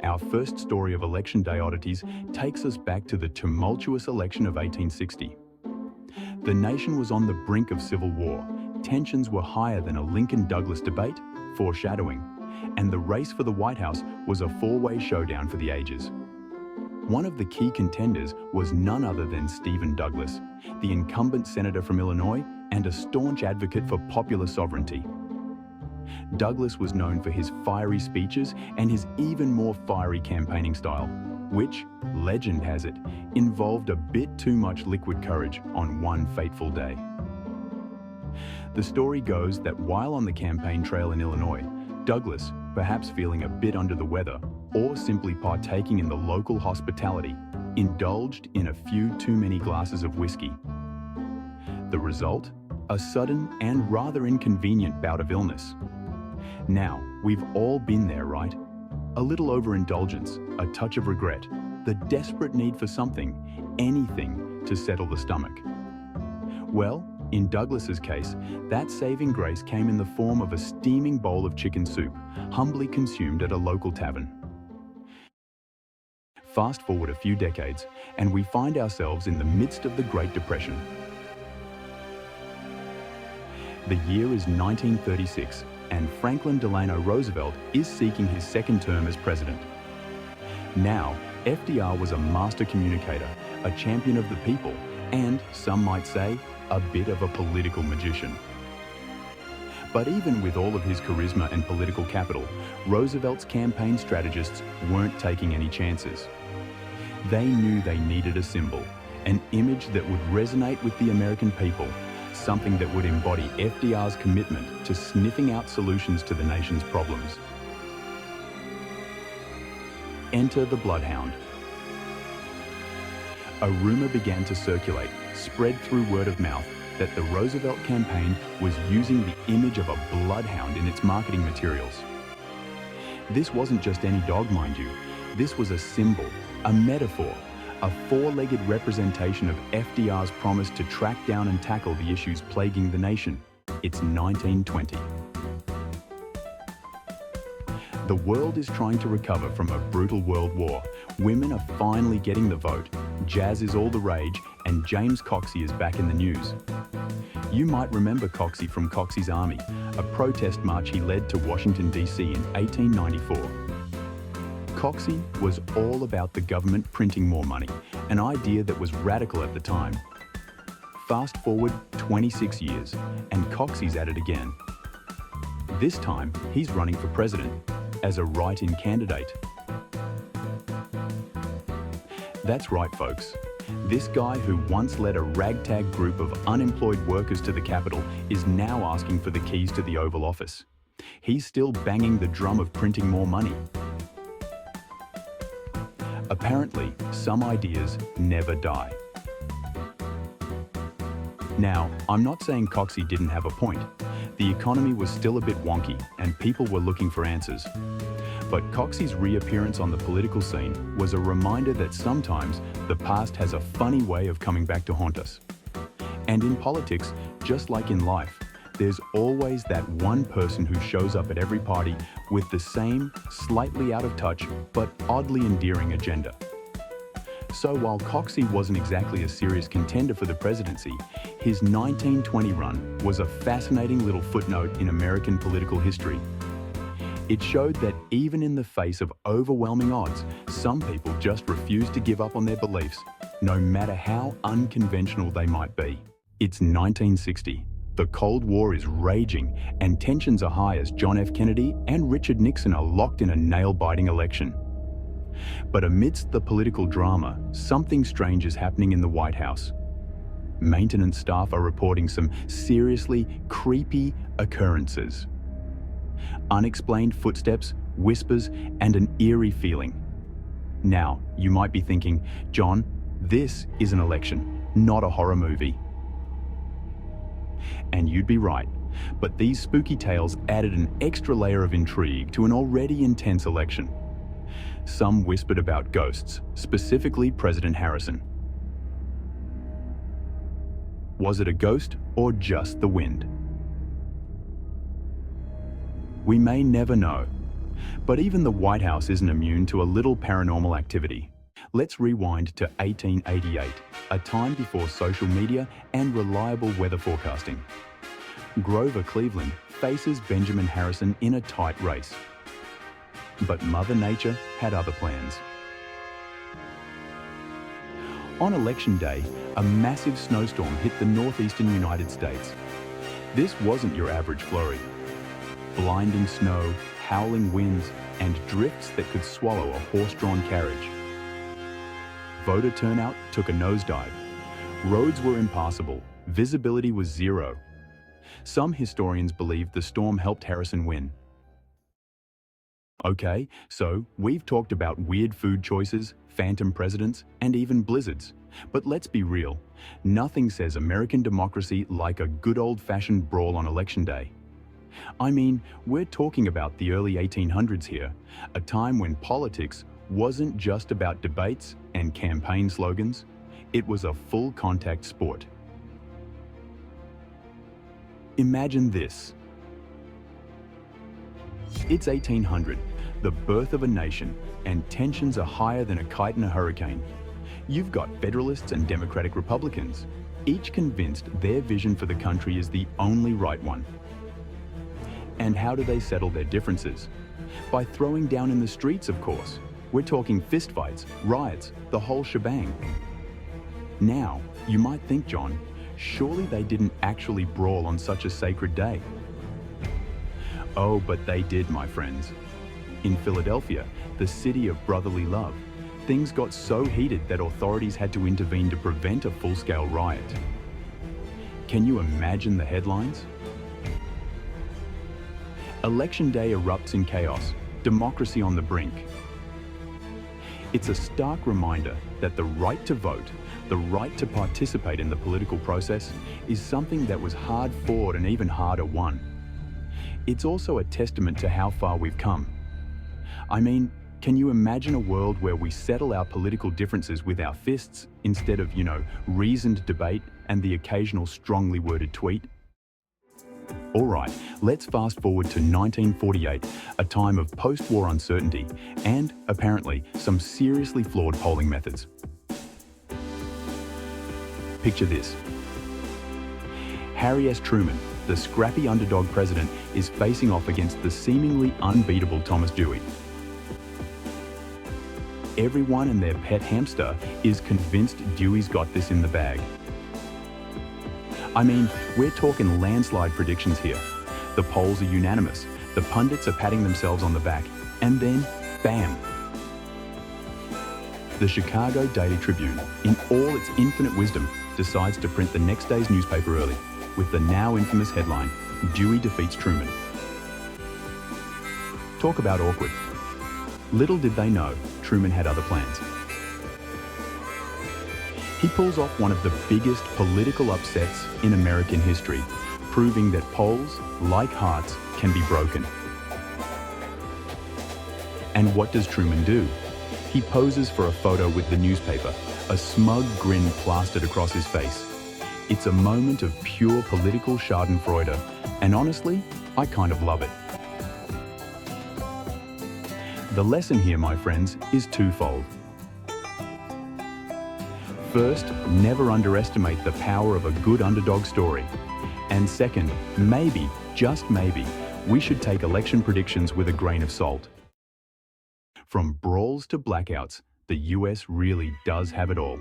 Our first story of Election Day oddities takes us back to the tumultuous election of 1860. The nation was on the brink of civil war. Tensions were higher than a Lincoln-Douglas debate, foreshadowing, and the race for the White House was a four-way showdown for the ages. One of the key contenders was none other than Stephen Douglas, the incumbent senator from Illinois and a staunch advocate for popular sovereignty. Douglas was known for his fiery speeches and his even more fiery campaigning style, which, legend has it, involved a bit too much liquid courage on one fateful day. The story goes that while on the campaign trail in Illinois, Douglas, perhaps feeling a bit under the weather, or simply partaking in the local hospitality, indulged in a few too many glasses of whiskey. The result? A sudden and rather inconvenient bout of illness. Now, we've all been there, right? A little overindulgence, a touch of regret, the desperate need for something, anything, to settle the stomach. Well, in Douglas's case, that saving grace came in the form of a steaming bowl of chicken soup, humbly consumed at a local tavern. Fast forward a few decades, and we find ourselves in the midst of the Great Depression. The year is 1936, and Franklin Delano Roosevelt is seeking his second term as president. Now, FDR was a master communicator, a champion of the people, and, some might say, a bit of a political magician. But even with all of his charisma and political capital, Roosevelt's campaign strategists weren't taking any chances. They knew they needed a symbol, an image that would resonate with the American people, something that would embody FDR's commitment to sniffing out solutions to the nation's problems. Enter the Blood Hound. A rumor began to circulate, spread through word of mouth, that the Roosevelt campaign was using the image of a bloodhound in its marketing materials. This wasn't just any dog, mind you. This was a symbol, a metaphor, a four-legged representation of FDR's promise to track down and tackle the issues plaguing the nation. It's 1920. The world is trying to recover from a brutal world war. Women are finally getting the vote. Jazz is all the rage, and James Coxey is back in the news. You might remember Coxey from Coxey's Army, a protest march he led to Washington, D.C. in 1894. Coxey was all about the government printing more money, an idea that was radical at the time. Fast forward 26 years, and Coxey's at it again. This time, he's running for president, as a write-in candidate. That's right, folks. This guy who once led a ragtag group of unemployed workers to the Capitol is now asking for the keys to the Oval Office. He's still banging the drum of printing more money. Apparently, some ideas never die. Now, I'm not saying Coxey didn't have a point. The economy was still a bit wonky, and people were looking for answers. But Coxey's reappearance on the political scene was a reminder that sometimes the past has a funny way of coming back to haunt us. And in politics, just like in life, there's always that one person who shows up at every party with the same, slightly out of touch, but oddly endearing agenda. So while Coxey wasn't exactly a serious contender for the presidency, his 1920 run was a fascinating little footnote in American political history. It showed that even in the face of overwhelming odds, some people just refused to give up on their beliefs, no matter how unconventional they might be. It's 1960. The Cold War is raging, and tensions are high as John F. Kennedy and Richard Nixon are locked in a nail-biting election. But amidst the political drama, something strange is happening in the White House. Maintenance staff are reporting some seriously creepy occurrences. Unexplained footsteps, whispers, and an eerie feeling. Now, you might be thinking, John, this is an election, not a horror movie. And you'd be right, but these spooky tales added an extra layer of intrigue to an already intense election. Some whispered about ghosts, specifically President Harrison. Was it a ghost or just the wind? We may never know, But even the White House isn't immune to a little paranormal activity. Let's rewind to 1888, a time before social media and reliable weather forecasting. Grover Cleveland faces Benjamin Harrison in a tight race. But Mother Nature had other plans. On Election Day, a massive snowstorm hit the northeastern United States. This wasn't your average flurry. Blinding snow, howling winds, and drifts that could swallow a horse-drawn carriage. Voter turnout took a nosedive. Roads were impassable. Visibility was zero. Some historians believe the storm helped Harrison win. Okay, so we've talked about weird food choices, phantom presidents, and even blizzards. But let's be real. Nothing says American democracy like a good old-fashioned brawl on Election Day. I mean, we're talking about the early 1800s here, a time when politics wasn't just about debates and campaign slogans. It was a full-contact sport. Imagine this. It's 1800, the birth of a nation, and tensions are higher than a kite in a hurricane. You've got Federalists and Democratic Republicans, each convinced their vision for the country is the only right one. And how do they settle their differences? By throwing down in the streets, of course. We're talking fistfights, riots, the whole shebang. Now, you might think, John, surely they didn't actually brawl on such a sacred day. Oh, but they did, my friends. In Philadelphia, the city of brotherly love, things got so heated that authorities had to intervene to prevent a full-scale riot. Can you imagine the headlines? Election Day erupts in chaos, democracy on the brink. It's a stark reminder that the right to vote, the right to participate in the political process, is something that was hard fought and even harder won. It's also a testament to how far we've come. I mean, can you imagine a world where we settle our political differences with our fists instead of, reasoned debate and the occasional strongly worded tweet? All right, let's fast forward to 1948, a time of post-war uncertainty and, apparently, some seriously flawed polling methods. Picture this. Harry S. Truman, the scrappy underdog president, is facing off against the seemingly unbeatable Thomas Dewey. Everyone and their pet hamster is convinced Dewey's got this in the bag. I mean, we're talking landslide predictions here. The polls are unanimous, the pundits are patting themselves on the back, and then, bam! The Chicago Daily Tribune, in all its infinite wisdom, decides to print the next day's newspaper early, with the now infamous headline, "Dewey defeats Truman." Talk about awkward. Little did they know, Truman had other plans. He pulls off one of the biggest political upsets in American history, proving that polls, like hearts, can be broken. And what does Truman do? He poses for a photo with the newspaper, a smug grin plastered across his face. It's a moment of pure political schadenfreude, and honestly, I kind of love it. The lesson here, my friends, is twofold. First, never underestimate the power of a good underdog story. And second, maybe, just maybe, we should take election predictions with a grain of salt. From brawls to blackouts, the US really does have it all.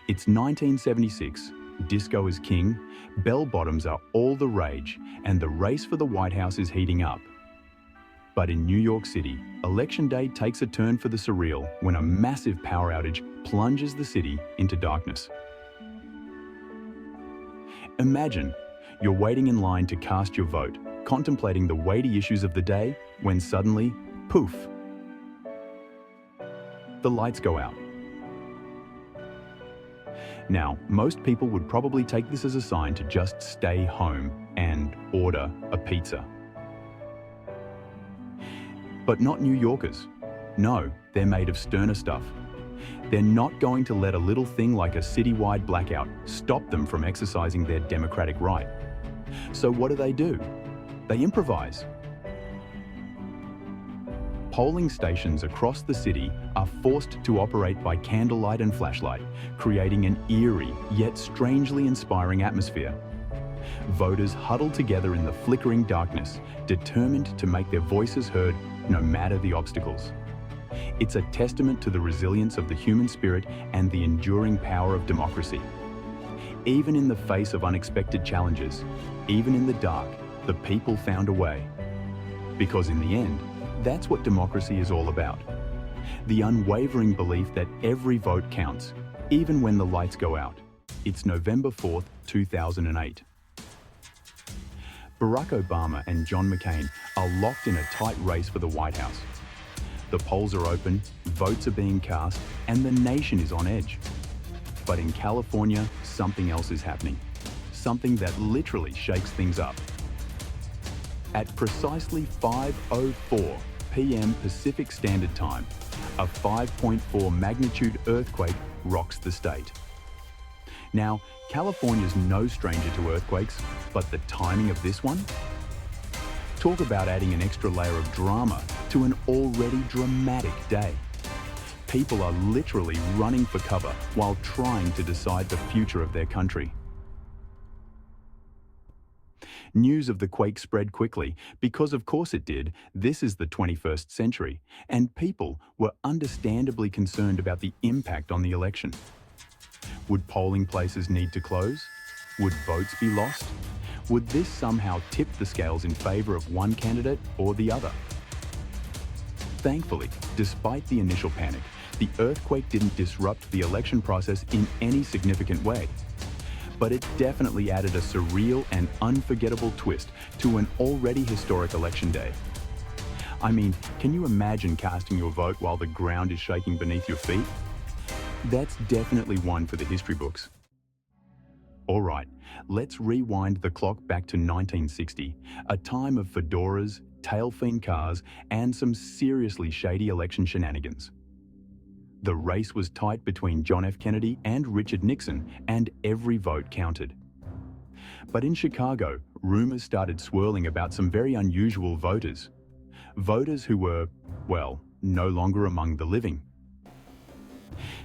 It's 1976, disco is king, bell-bottoms are all the rage, and the race for the White House is heating up. But in New York City, Election Day takes a turn for the surreal when a massive power outage plunges the city into darkness. Imagine, you're waiting in line to cast your vote, contemplating the weighty issues of the day, when suddenly, poof, the lights go out. Now, most people would probably take this as a sign to just stay home and order a pizza. But not New Yorkers. No, they're made of sterner stuff. They're not going to let a little thing like a citywide blackout stop them from exercising their democratic right. So what do? They improvise. polling stations across the city are forced to operate by candlelight and flashlight, creating an eerie yet strangely inspiring atmosphere. Voters huddle together in the flickering darkness, determined to make their voices heard no matter the obstacles. It's a testament to the resilience of the human spirit and the enduring power of democracy. Even in the face of unexpected challenges, even in the dark, the people found a way. Because in the end, that's what democracy is all about. The unwavering belief that every vote counts, even when the lights go out. It's November 4th, 2008. Barack Obama and John McCain are locked in a tight race for the White House. The polls are open, votes are being cast, and the nation is on edge. But in California, something else is happening. Something that literally shakes things up. At precisely 5:04 p.m. Pacific Standard Time, a 5.4 magnitude earthquake rocks the state. Now, California's no stranger to earthquakes, but the timing of this one? Talk about adding an extra layer of drama to an already dramatic day. People are literally running for cover while trying to decide the future of their country. News of the quake spread quickly because, of course it did, this is the 21st century, and people were understandably concerned about the impact on the election. Would polling places need to close? Would votes be lost? Would this somehow tip the scales in favor of one candidate or the other? Thankfully, despite the initial panic, the earthquake didn't disrupt the election process in any significant way. But it definitely added a surreal and unforgettable twist to an already historic election day. I mean, can you imagine casting your vote while the ground is shaking beneath your feet? That's definitely one for the history books. All right, let's rewind the clock back to 1960, a time of fedoras, tail-fin cars, and some seriously shady election shenanigans. The race was tight between John F. Kennedy and Richard Nixon, and every vote counted. But in Chicago, rumors started swirling about some very unusual voters. Voters who were, well, no longer among the living.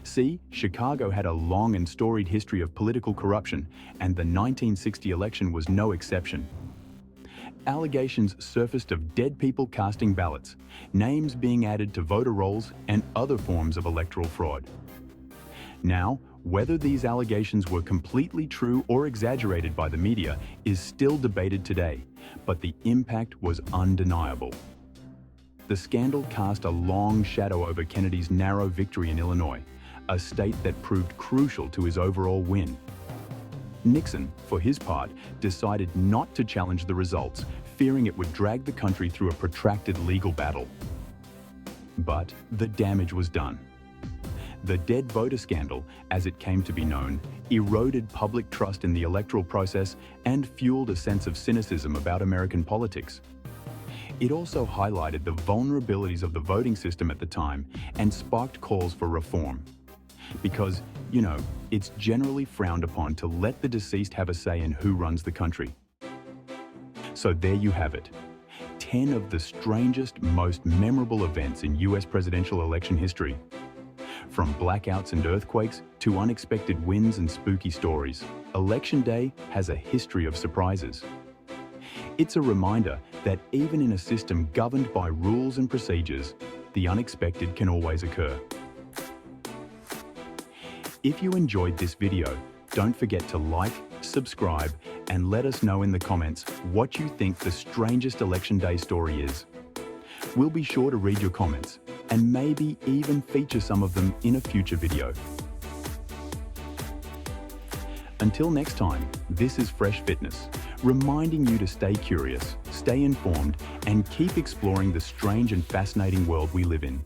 See, Chicago had a long and storied history of political corruption, and the 1960 election was no exception. Allegations surfaced of dead people casting ballots, names being added to voter rolls, and other forms of electoral fraud. Now, whether these allegations were completely true or exaggerated by the media is still debated today, but the impact was undeniable. The scandal cast a long shadow over Kennedy's narrow victory in Illinois, a state that proved crucial to his overall win. Nixon, for his part, decided not to challenge the results, fearing it would drag the country through a protracted legal battle. But the damage was done. The dead voter scandal, as it came to be known, eroded public trust in the electoral process and fueled a sense of cynicism about American politics. It also highlighted the vulnerabilities of the voting system at the time and sparked calls for reform. Because, you know, it's generally frowned upon to let the deceased have a say in who runs the country. So there you have it. 10 of the strangest, most memorable events in US presidential election history. From blackouts and earthquakes to unexpected wins and spooky stories, Election Day has a history of surprises. It's a reminder that even in a system governed by rules and procedures, the unexpected can always occur. If you enjoyed this video, don't forget to like, subscribe, and let us know in the comments what you think the strangest Election Day story is. We'll be sure to read your comments, and maybe even feature some of them in a future video. Until next time, this is Fresh Fitness, reminding you to stay curious, stay informed, and keep exploring the strange and fascinating world we live in.